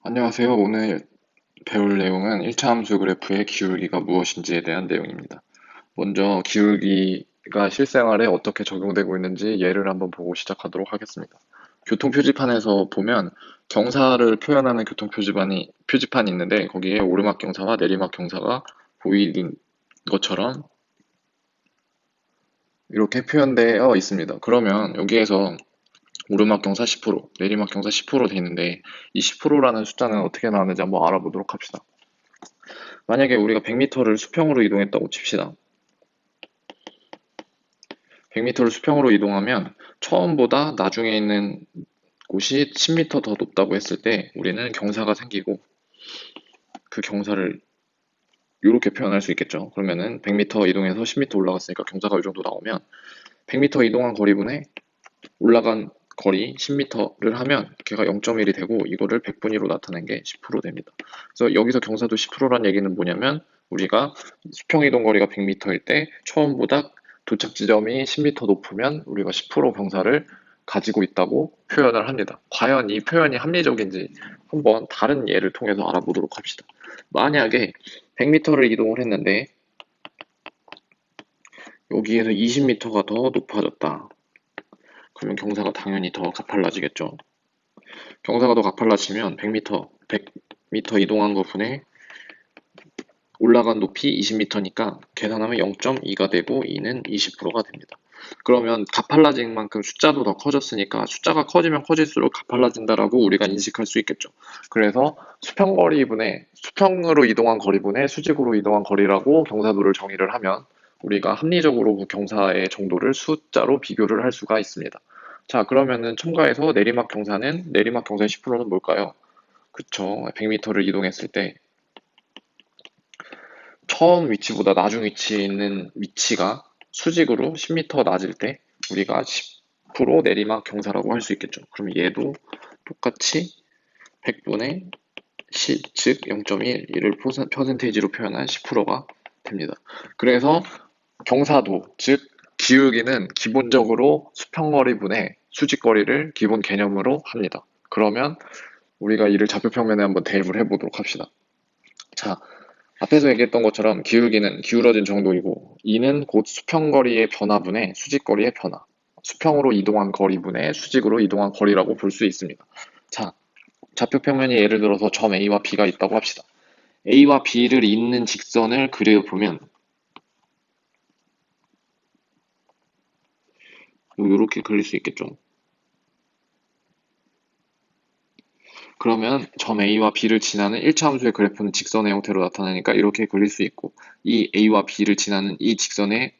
안녕하세요. 오늘 배울 내용은 1차 함수 그래프의 기울기가 무엇인지에 대한 내용입니다. 먼저 기울기가 실생활에 어떻게 적용되고 있는지 예를 한번 보고 시작하도록 하겠습니다. 교통표지판에서 보면 경사를 표현하는 표지판이 있는데 거기에 오르막 경사와 내리막 경사가 보이는 것처럼 이렇게 표현되어 있습니다. 그러면 여기에서 오르막 경사 10%, 내리막 경사 10% 돼 있는데 이 10%라는 숫자는 어떻게 나왔는지 한번 알아보도록 합시다. 만약에 우리가 100m를 수평으로 이동했다고 칩시다. 100m를 수평으로 이동하면 처음보다 나중에 있는 곳이 10m 더 높다고 했을 때 우리는 경사가 생기고 그 경사를 이렇게 표현할 수 있겠죠. 그러면은 100m 이동해서 10m 올라갔으니까 경사가 이 정도 나오면 100m 이동한 거리분의 올라간 거리 10m를 하면 걔가 0.1이 되고 이거를 100분위로 나타낸 게 10% 됩니다. 그래서 여기서 경사도 10%란 얘기는 뭐냐면 우리가 수평 이동 거리가 100m일 때 처음보다 도착 지점이 10m 높으면 우리가 10% 경사를 가지고 있다고 표현을 합니다. 과연 이 표현이 합리적인지 한번 다른 예를 통해서 알아보도록 합시다. 만약에 100m를 이동을 했는데 여기에서 20m가 더 높아졌다. 그러면 경사가 당연히 더 가팔라지겠죠. 경사가 더 가팔라지면 100m, 100m 이동한 거 분의 올라간 높이 20m니까 계산하면 0.2가 되고 2는 20%가 됩니다. 그러면 가팔라진 만큼 숫자도 더 커졌으니까 숫자가 커지면 커질수록 가팔라진다라고 우리가 인식할 수 있겠죠. 그래서 수평으로 이동한 거리분의 수직으로 이동한 거리라고 경사도를 정의를 하면 우리가 합리적으로 그 경사의 정도를 숫자로 비교를 할 수가 있습니다. 자, 그러면은 첨가해서 내리막 경사의 10%는 뭘까요? 그쵸. 100m를 이동했을 때 처음 위치보다 나중 위치에 있는 위치가 수직으로 10m 낮을 때 우리가 10% 내리막 경사라고 할 수 있겠죠. 그럼 얘도 똑같이 100분의 10, 즉 0.1, 이를 퍼센테이지로 표현한 10%가 됩니다. 그래서 경사도, 즉 기울기는 기본적으로 수평거리분의 수직거리를 기본 개념으로 합니다. 그러면 우리가 이를 좌표평면에 한번 대입을 해보도록 합시다. 자, 앞에서 얘기했던 것처럼 기울기는 기울어진 정도이고 이는 곧 수평거리의 변화분의 수직거리의 변화, 수평으로 이동한 거리분의 수직으로 이동한 거리라고 볼 수 있습니다. 자, 좌표평면이 예를 들어서 점 A와 B가 있다고 합시다. A와 B를 잇는 직선을 그려보면 이렇게 그릴 수 있겠죠. 그러면 점 A와 B를 지나는 1차 함수의 그래프는 직선의 형태로 나타나니까 이렇게 그릴 수 있고 이 A와 B를 지나는 이 직선의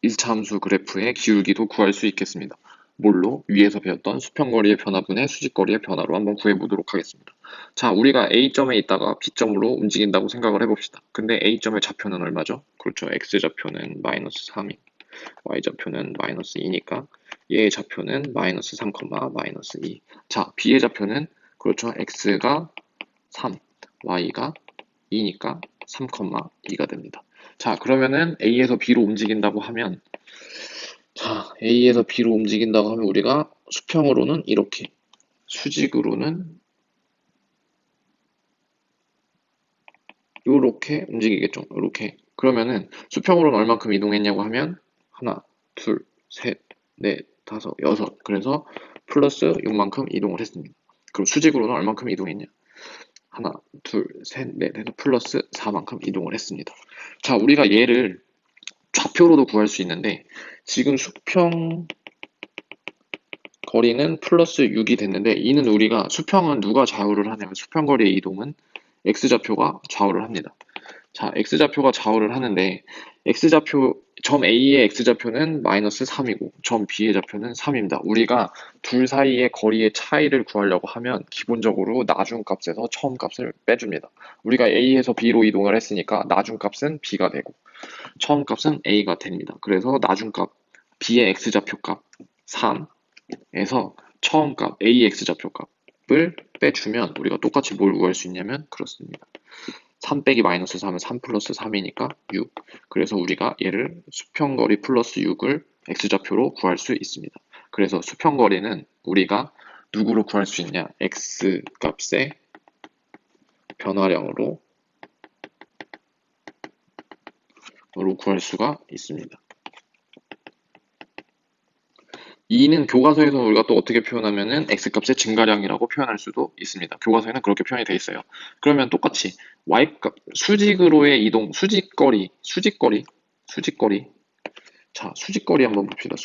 1차 함수 그래프의 기울기도 구할 수 있겠습니다. 뭘로? 위에서 배웠던 수평거리의 변화분의 수직거리의 변화로 한번 구해보도록 하겠습니다. 자, 우리가 A점에 있다가 B점으로 움직인다고 생각을 해봅시다. 근데 A점의 좌표는 얼마죠? 그렇죠. X좌표는 마이너스 3이 Y좌표는 마이너스 2니까 얘의 좌표는 마이너스 3, 마이너스 2. 자, B의 좌표는 그렇죠. X가 3, Y가 2니까 3, 2가 됩니다. 자, 그러면은 A에서 B로 움직인다고 하면 A에서 B로 움직인다고 하면 우리가 수평으로는 이렇게, 수직으로는 이렇게 움직이겠죠. 이렇게. 그러면은 수평으로는 얼만큼 이동했냐고 하면 하나, 둘, 셋, 넷, 다섯, 여섯. 그래서 플러스 6만큼 이동을 했습니다. 그럼 수직으로는 얼만큼 이동했냐? 하나, 둘, 셋, 넷 해서 플러스 4만큼 이동을 했습니다. 자, 우리가 얘를 좌표로도 구할 수 있는데 지금 수평 거리는 플러스 6이 됐는데 이는 우리가 수평은 누가 좌우를 하냐면 수평거리의 이동은 x좌표가 좌우를 합니다. 자, x좌표가 좌우를 하는데 점 A의 x좌표는 마이너스 3이고 점 B의 좌표는 3입니다. 우리가 둘 사이의 거리의 차이를 구하려고 하면 기본적으로 나중값에서 처음값을 빼줍니다. 우리가 A에서 B로 이동을 했으니까 나중값은 B가 되고 처음값은 A가 됩니다. 그래서 나중값 B의 x좌표값 3에서 처음값 A의 x좌표값을 빼주면 우리가 똑같이 뭘 구할 수 있냐면 그렇습니다. 3 빼기 마이너스 3은 3 플러스 3이니까 6. 그래서 우리가 얘를 수평거리 플러스 6을 x좌표로 구할 수 있습니다. 그래서 수평거리는 우리가 누구로 구할 수 있냐? x 값에 변화량으로 구할 수가 있습니다. 2는 교과서에서 우리가 또 어떻게 표현하면은 x값의 증가량이라고 표현할 수도 있습니다. 교과서에는 그렇게 표현이 되어 있어요. 그러면 똑같이 y값, 수직으로의 이동, 수직거리. 자, 수직거리 한번 봅시다.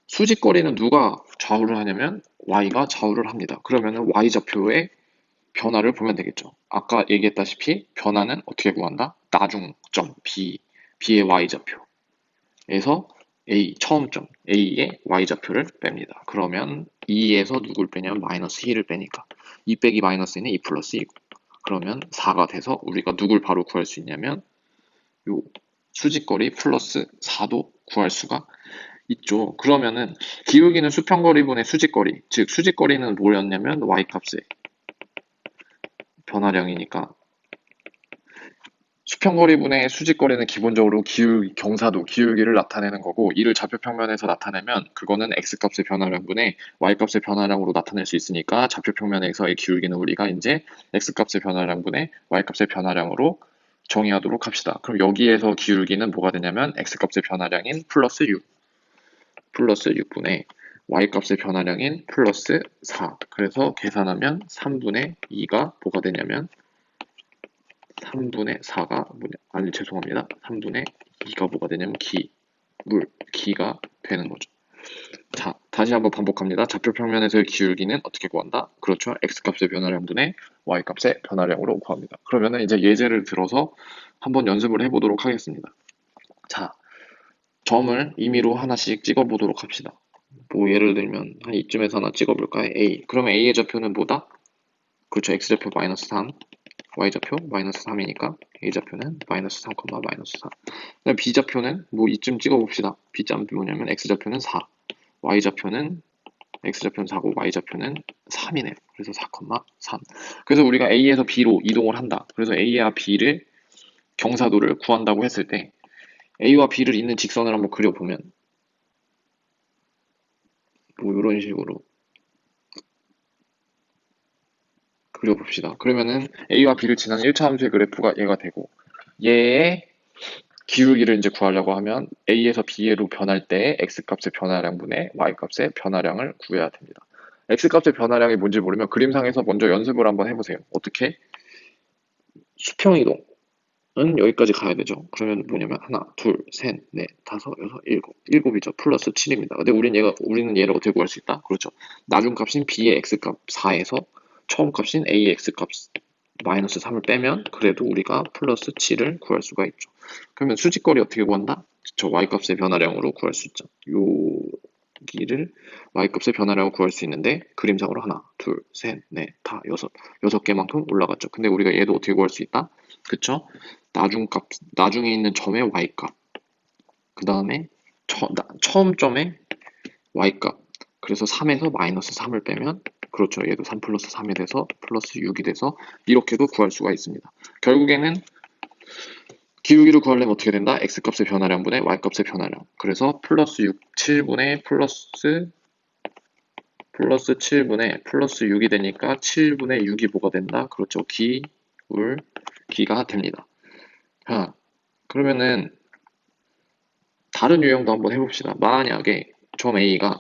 수직거리는 누가 좌우를 하냐면 y가 좌우를 합니다. 그러면은 y좌표의 변화를 보면 되겠죠. 아까 얘기했다시피 변화는 어떻게 구한다? 나중점 b의 y좌표에서 A, 처음점 A의 y좌표를 뺍니다. 그러면 2에서 누굴 빼냐면 마이너스 2를 빼니까 2 빼기 마이너스 2는 2 플러스 2고 그러면 4가 돼서 우리가 누굴 바로 구할 수 있냐면 요 수직거리 플러스 4도 구할 수가 있죠. 그러면은 기울기는 수평거리분의 수직거리, 즉 수직거리는 뭐였냐면 y값의 변화량이니까 수평거리분의 수직거리는 기본적으로 경사도, 기울기를 나타내는 거고 이를 좌표평면에서 나타내면 그거는 x값의 변화량분의 y값의 변화량으로 나타낼 수 있으니까 좌표평면에서의 기울기는 우리가 이제 x값의 변화량분의 y값의 변화량으로 정의하도록 합시다. 그럼 여기에서 기울기는 뭐가 되냐면 x값의 변화량인 플러스 6분의 y값의 변화량인 플러스 4. 그래서 계산하면 3분의 2가 뭐가 되냐면 3분의 4가 죄송합니다. 3분의 2가 뭐가 되냐면 기가 되는 거죠. 자, 다시 한번 반복합니다. 좌표평면에서의 기울기는 어떻게 구한다? 그렇죠. x값의 변화량분의 y값의 변화량으로 구합니다. 그러면은 이제 예제를 들어서 한번 연습을 해보도록 하겠습니다. 자, 점을 임의로 하나씩 찍어보도록 합시다. 뭐 예를 들면 한 이쯤에서 하나 찍어볼까요? A. 그러면 A의 좌표는 뭐다? 그렇죠. x좌표 마이너스 3, y좌표 마이너스 3이니까 a좌표는 마이너스 3, 마이너스 4. 그다음 b좌표는 뭐 이쯤 찍어봅시다. b좌표는 뭐냐면 x좌표는 4, y좌표는 x좌표는 4고 y좌표는 3이네요. 그래서 4, 3. 그래서 우리가 a에서 b로 이동을 한다. 그래서 a와 b를 경사도를 구한다고 했을 때 a와 b를 잇는 직선을 한번 그려보면 뭐 이런 식으로 그려봅시다. 그러면은 a와 b를 지나는 1차 함수의 그래프가 얘가 되고 얘의 기울기를 이제 구하려고 하면 a에서 b로 변할 때 x값의 변화량분의 y값의 변화량을 구해야 됩니다. x값의 변화량이 뭔지 모르면 그림상에서 먼저 연습을 한번 해보세요. 어떻게? 수평이동은 여기까지 가야 되죠. 그러면 뭐냐면 하나, 둘, 셋, 넷, 다섯, 여섯, 일곱이죠. 플러스 7입니다. 근데 우리는 얘를 어떻게 구할 수 있다? 그렇죠. 나중값인 b의 x값 4에서 처음값인 a의 x값 마이너스 3을 빼면 그래도 우리가 플러스 7을 구할 수가 있죠. 그러면 수직거리 어떻게 구한다? 저 y값의 변화량으로 구할 수 있죠. 여기를 y값의 변화량으로 구할 수 있는데 그림상으로 하나, 둘, 셋, 넷, 다, 여섯 개만큼 올라갔죠. 근데 우리가 얘도 어떻게 구할 수 있다? 그쵸? 나중에 있는 점의 y값, 그 다음에 처음 점의 y값, 그래서 3에서 마이너스 3을 빼면 그렇죠. 얘도 3 플러스 3이 돼서 플러스 6이 돼서 이렇게도 구할 수가 있습니다. 결국에는 기울기를 구하려면 어떻게 된다? x값의 변화량분의 y값의 변화량. 그래서 플러스 7분의 플러스 7분의 플러스 6이 되니까 7분의 6이 뭐가 된다? 그렇죠. 기가 됩니다. 자, 그러면은 다른 유형도 한번 해봅시다. 만약에 점 A가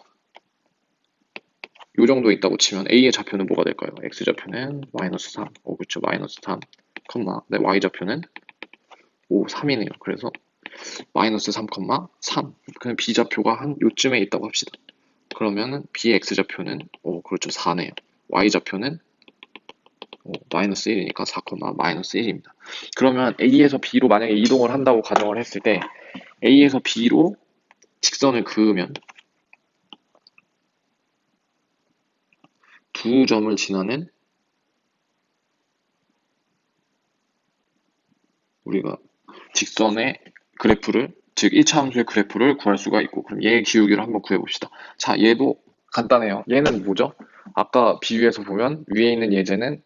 요 정도 있다고 치면 A의 좌표는 뭐가 될까요? X좌표는 마이너스 3. 그렇죠. 마이너스 3, 네, Y좌표는 3이네요. 그래서 마이너스 3, 3. 그냥 B좌표가 한 요쯤에 있다고 합시다. 그러면은 B의 X좌표는 그렇죠. 4네요. Y좌표는 마이너스 1이니까 4, 마이너스 1입니다. 그러면 A에서 B로 만약에 이동을 한다고 가정을 했을 때 A에서 B로 직선을 그으면 두 점을 지나는 우리가 직선의 그래프를 즉 1차 함수의 그래프를 구할 수가 있고 그럼 얘의 기울기를 한번 구해봅시다. 자, 얘도 간단해요. 얘는 뭐죠? 아까 비유해서 보면 위에 있는 예제는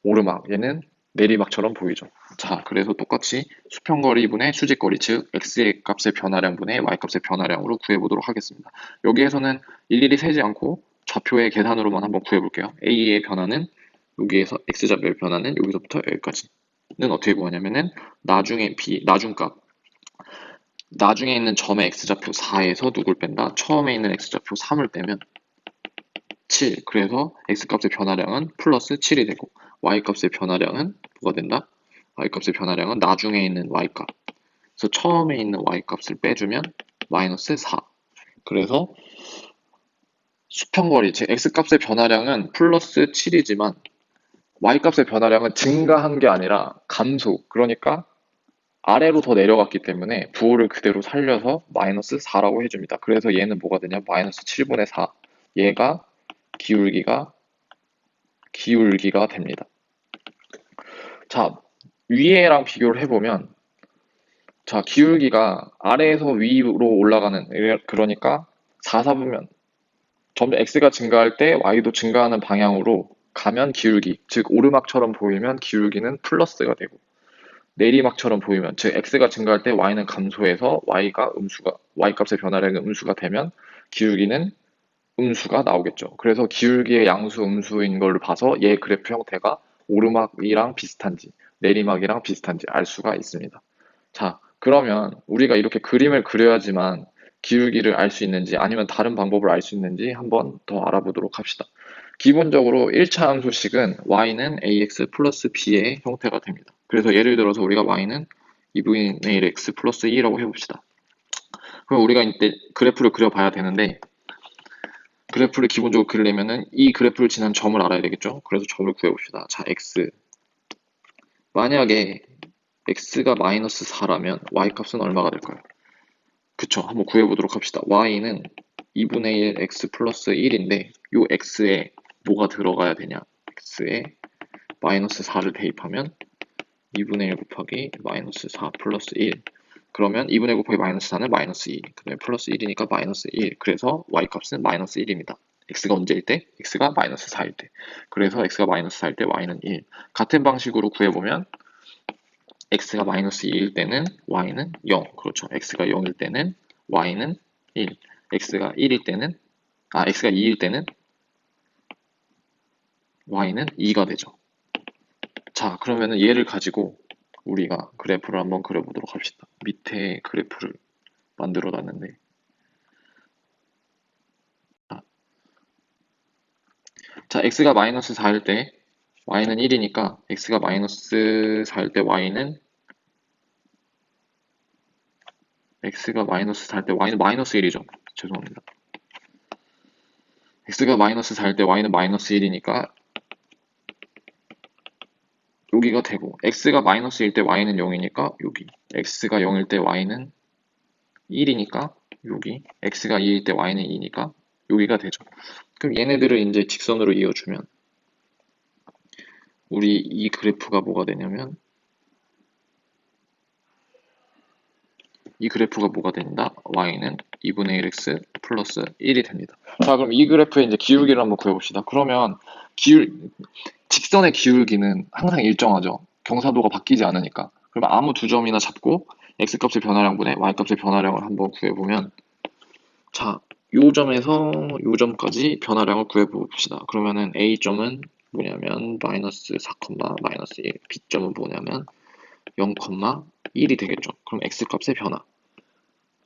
오르막, 얘는 내리막처럼 보이죠. 자, 그래서 똑같이 수평거리분의 수직거리, 즉 x의 값의 변화량분의 y값의 변화량으로 구해보도록 하겠습니다. 여기에서는 일일이 세지 않고 좌표의 계산으로만 한번 구해볼게요. a의 변화는 여기에서 x좌표의 변화는 여기서부터 여기까지는 어떻게 구하냐면은 나중에 있는 점의 x좌표 4에서 누굴 뺀다? 처음에 있는 x좌표 3을 빼면 7. 그래서 x값의 변화량은 플러스 7이 되고 y값의 변화량은 뭐가 된다? y값의 변화량은 나중에 있는 y값. 그래서 처음에 있는 y값을 빼주면 마이너스 4. 그래서 수평거리, 즉 x값의 변화량은 플러스 7이지만 y값의 변화량은 증가한 게 아니라 감소. 그러니까 아래로 더 내려갔기 때문에 부호를 그대로 살려서 마이너스 4라고 해줍니다. 그래서 얘는 뭐가 되냐? 마이너스 7분의 4. 얘가 기울기가 됩니다. 자, 위에랑 비교를 해보면 자, 기울기가 아래에서 위로 올라가는 그러니까 4, 4보면 점점 x가 증가할 때 y도 증가하는 방향으로 가면 기울기, 즉 오르막처럼 보이면 기울기는 플러스가 되고 내리막처럼 보이면 즉 x가 증가할 때 y는 감소해서 y값의 변화량이 음수가 되면 기울기는 음수가 나오겠죠. 그래서 기울기의 양수 음수인 걸로 봐서 얘 그래프 형태가 오르막이랑 비슷한지 내리막이랑 비슷한지 알 수가 있습니다. 자, 그러면 우리가 이렇게 그림을 그려야지만 기울기를 알 수 있는지 아니면 다른 방법을 알 수 있는지 한번 더 알아보도록 합시다. 기본적으로 1차 함수식은 y는 ax 플러스 b의 형태가 됩니다. 그래서 예를 들어서 우리가 y는 2분의 1x 플러스 2라고 해봅시다. 그럼 우리가 이때 그래프를 그려봐야 되는데 그래프를 기본적으로 그리려면은 이 그래프를 지난 점을 알아야 되겠죠. 그래서 점을 구해봅시다. 자, x 만약에 x가 마이너스 4라면 y값은 얼마가 될까요? 그쵸, 한번 구해보도록 합시다. y는 2분의 1 x 플러스 1인데 요 x에 뭐가 들어가야 되냐? x에 마이너스 4를 대입하면 2분의 1 곱하기 마이너스 4 플러스 1. 그러면 2분의 1 곱하기 마이너스 4는 마이너스 2. 그 다음에 플러스 1이니까 마이너스 1. 그래서 y값은 마이너스 1입니다. x가 언제일 때? x가 마이너스 4일 때. 그래서 x가 마이너스 4일 때 y는 1. 같은 방식으로 구해보면 x가 마이너스 2일 때는 y는 0. 그렇죠. x가 0일 때는 y는 1. x가 2일 때는 y는 2가 되죠. 자, 그러면은 얘를 가지고 우리가 그래프를 한번 그려보도록 합시다. 밑에 그래프를 만들어 놨는데 자, x가 마이너스 4일 때 y는 1이니까 x가 마이너스 4일 때 y는 마이너스 1이죠. 죄송합니다. x가 마이너스 4일 때 y는 마이너스 1이니까 여기가 되고 x가 마이너스일 때 y는 0이니까 여기 x가 0일 때 y는 1이니까 여기 x가 2일 때 y는 2니까 여기가 되죠. 그럼 얘네들을 이제 직선으로 이어주면 우리 이 그래프가 뭐가 되냐면 이 그래프가 뭐가 된다? y는 2분의 1x 플러스 1이 됩니다. 자, 그럼 이 그래프의 이제 기울기를 한번 구해봅시다. 그러면 직선의 기울기는 항상 일정하죠. 경사도가 바뀌지 않으니까. 그러면 아무 두 점이나 잡고 x값의 변화량분의 y값의 변화량을 한번 구해보면 자, 요 점에서 요 점까지 변화량을 구해봅시다. 그러면은 a점은 뭐냐면 마이너스 4, 마이너스 1, b점은 뭐냐면 0, 1이 되겠죠. 그럼 x값의 변화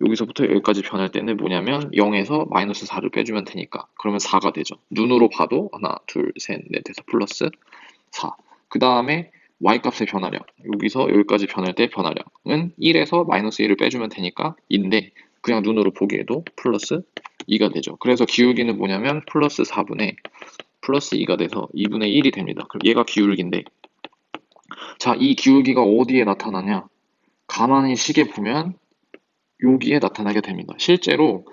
여기서부터 여기까지 변할 때는 뭐냐면 0에서 마이너스 4를 빼주면 되니까 그러면 4가 되죠. 눈으로 봐도 하나, 둘, 셋, 넷 해서 플러스 4. 그 다음에 y값의 변화량 여기서 여기까지 변할 때 변화량은 1에서 마이너스 1을 빼주면 되니까 2인데 그냥 눈으로 보기에도 플러스 2가 되죠. 그래서 기울기는 뭐냐면 플러스 4분의 플러스 2가 돼서 2분의 1이 됩니다. 그럼 얘가 기울기인데 자, 이 기울기가 어디에 나타나냐? 가만히 시계 보면 여기에 나타나게 됩니다. 실제로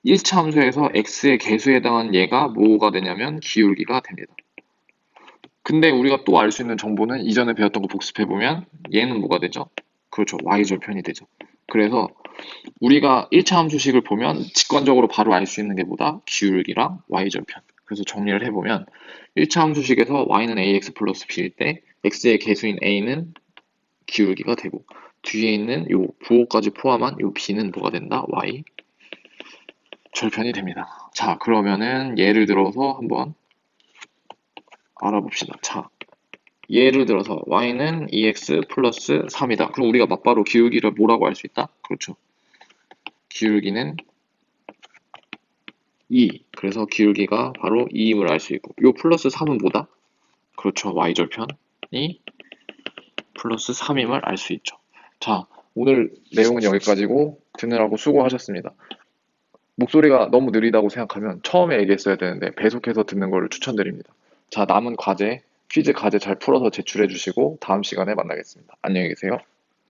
1차 함수에서 x의 개수에 해당한 얘가 뭐가 되냐면 기울기가 됩니다. 근데 우리가 또 알 수 있는 정보는 이전에 배웠던 거 복습해보면 얘는 뭐가 되죠? 그렇죠. y절편이 되죠. 그래서 우리가 1차 함수식을 보면 직관적으로 바로 알 수 있는 게 뭐다? 기울기랑 y절편. 그래서 정리를 해보면 1차 함수식에서 y는 ax 플러스 b일 때 x의 개수인 a는 기울기가 되고 뒤에 있는 요 부호까지 포함한 요 b는 뭐가 된다? y 절편이 됩니다. 자, 그러면은 예를 들어서 한번 알아봅시다. 자, 예를 들어서 y는 2x 플러스 3이다. 그럼 우리가 맞바로 기울기를 뭐라고 할 수 있다? 그렇죠. 기울기는 2. 그래서 기울기가 바로 2임을 알 수 있고, 요 플러스 3은 뭐다? 그렇죠. y절편이 플러스 3임을 알 수 있죠. 자, 오늘 내용은 여기까지고 듣느라고 수고하셨습니다. 목소리가 너무 느리다고 생각하면 처음에 얘기했어야 되는데 배속해서 듣는 거를 추천드립니다. 자, 남은 과제, 퀴즈 과제 잘 풀어서 제출해 주시고 다음 시간에 만나겠습니다. 안녕히 계세요.